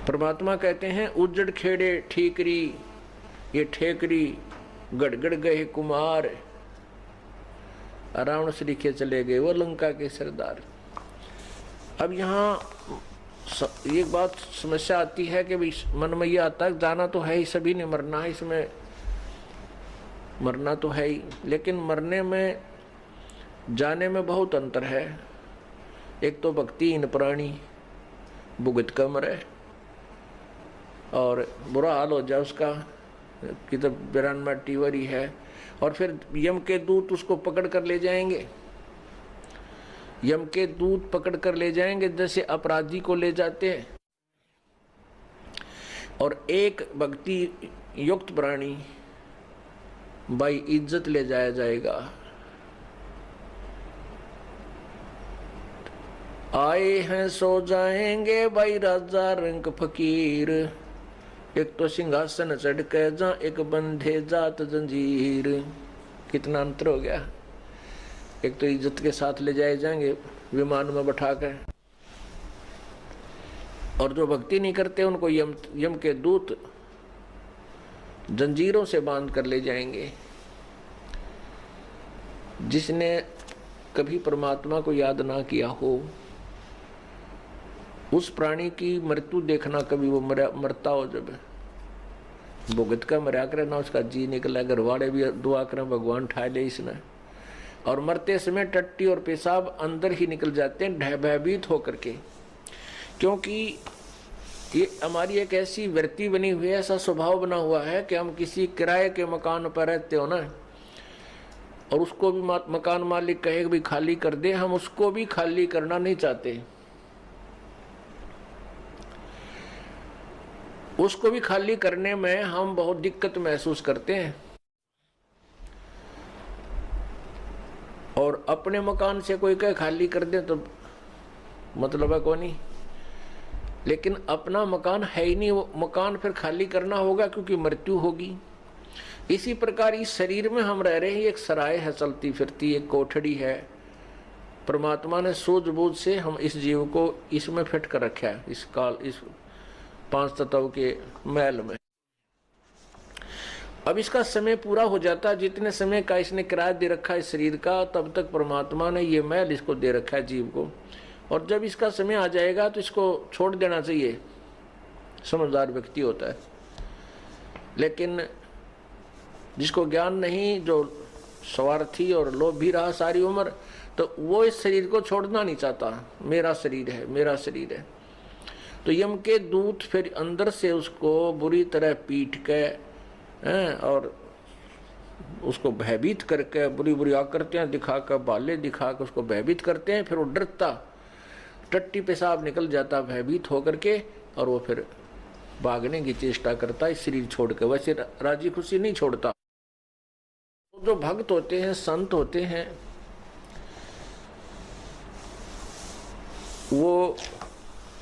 परमात्मा कहते हैं उजड़ खेड़े ठीकरी, ये ठेकरी गड़गड़ गए कुमार, रावण से लिखे चले गए वो लंका के सरदार। अब यहाँ एक बात समस्या आती है कि मन में ये आता है जाना तो है ही, सभी ने मरना है, इसमें मरना तो है ही, लेकिन मरने में जाने में बहुत अंतर है। एक तो भक्तिहीन प्राणी भुगत कर मरे और बुरा हाल हो जाए उसका कि तो बिरानवा टीवरी है, और फिर यम के दूत उसको पकड़ कर ले जाएंगे, यम के दूत पकड़ कर ले जाएंगे जैसे अपराधी को ले जाते हैं। और एक भक्ति युक्त प्राणी बाई इज्जत ले जाया जाएगा। आए हैं सो जाएंगे भाई राजा रंग फकीर, एक तो सिंहासन चढ़ के जा एक बंधे जात जंजीर। कितना अंतर हो गया। एक तो इज्जत के साथ ले जाए जाएंगे विमान में बैठा कर, और जो भक्ति नहीं करते उनको यम के दूत जंजीरों से बांध कर ले जाएंगे। जिसने कभी परमात्मा को याद ना किया हो उस प्राणी की मृत्यु देखना, कभी वो मरता हो जब भुगत का मरा करे ना, उसका जी निकला, घर वाले भी दुआ करें भगवान ठा ले इसने, और मरते समय टट्टी और पेशाब अंदर ही निकल जाते हैं भयभीत होकर के। क्योंकि ये हमारी एक ऐसी वृत्ति बनी हुई है, ऐसा स्वभाव बना हुआ है कि हम किसी किराए के मकान पर रहते हो ना, और उसको भी मकान मालिक कहे भी खाली कर दे, हम उसको भी खाली करना नहीं चाहते। उसको भी खाली करने में हम बहुत दिक्कत महसूस करते हैं, और अपने मकान से कोई कहे खाली कर दे तो मतलब है कौन नहीं, लेकिन अपना मकान है ही नहीं, वो मकान फिर खाली करना होगा क्योंकि मृत्यु होगी। इसी प्रकार इस शरीर में हम रह रहे हैं, एक सराय है चलती फिरती, एक कोठड़ी है। परमात्मा ने सूझबूझ से हम इस जीव को इसमें फिट कर रखा है, इस काल इस 5 तत्व के महल में। अब इसका समय पूरा हो जाता, जितने समय का इसने किराया दे रखा है शरीर का, तब तक परमात्मा ने ये महल इसको दे रखा है जीव को, और जब इसका समय आ जाएगा तो इसको छोड़ देना चाहिए, समझदार व्यक्ति होता है। लेकिन जिसको ज्ञान नहीं, जो स्वार्थी और लोभी रहा सारी उम्र, तो वो इस शरीर को छोड़ना नहीं चाहता, मेरा शरीर है मेरा शरीर है। तो यम के दूत फिर अंदर से उसको बुरी तरह पीट के और उसको भयभीत करके बुरी बुरी आकृतियां दिखाकर, बाले दिखाकर उसको भयभीत करते हैं। फिर वो डरता, टट्टी पेशाब निकल जाता भयभीत होकर के, और वो फिर भागने की चेष्टा करता है शरीर छोड़ के। वैसे राजी खुशी नहीं छोड़ता। जो भक्त होते हैं, संत होते हैं, वो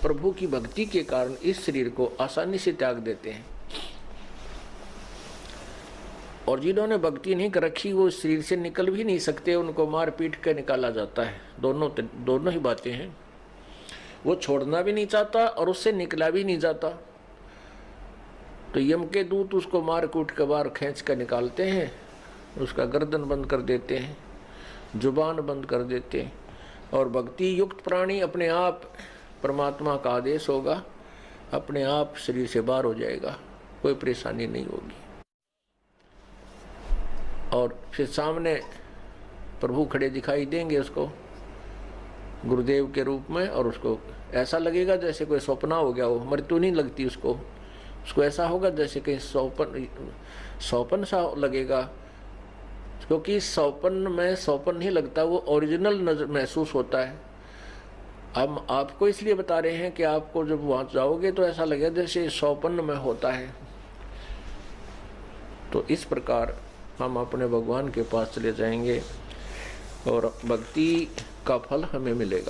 प्रभु की भक्ति के कारण इस शरीर को आसानी से त्याग देते हैं, और जिन्होंने भक्ति नहीं कर रखी वो इस शरीर से निकल भी नहीं सकते, उनको मार पीट कर निकाला जाता है। दोनों ही बातें हैं। वो छोड़ना भी नहीं चाहता और उससे निकला भी नहीं जाता, तो यम के दूत उसको मार कूट के बाहर खींच कर निकालते हैं, उसका गर्दन बंद कर देते हैं, जुबान बंद कर देते हैं। और भक्ति युक्त प्राणी अपने आप, परमात्मा का आदेश होगा, अपने आप शरीर से बाहर हो जाएगा, कोई परेशानी नहीं होगी। और फिर सामने प्रभु खड़े दिखाई देंगे उसको गुरुदेव के रूप में, और उसको ऐसा लगेगा जैसे कोई सपना हो गया हो, मृत्यु नहीं लगती उसको ऐसा होगा जैसे कहीं सौपन सा लगेगा, क्योंकि सौपन में सौपन नहीं लगता, वो ओरिजिनल नजर महसूस होता है। हम आपको इसलिए बता रहे हैं कि आपको जब वहां जाओगे तो ऐसा लगेगा जैसे सौपन में होता है। तो इस प्रकार हम अपने भगवान के पास चले जाएंगे और भक्ति का फल हमें मिलेगा।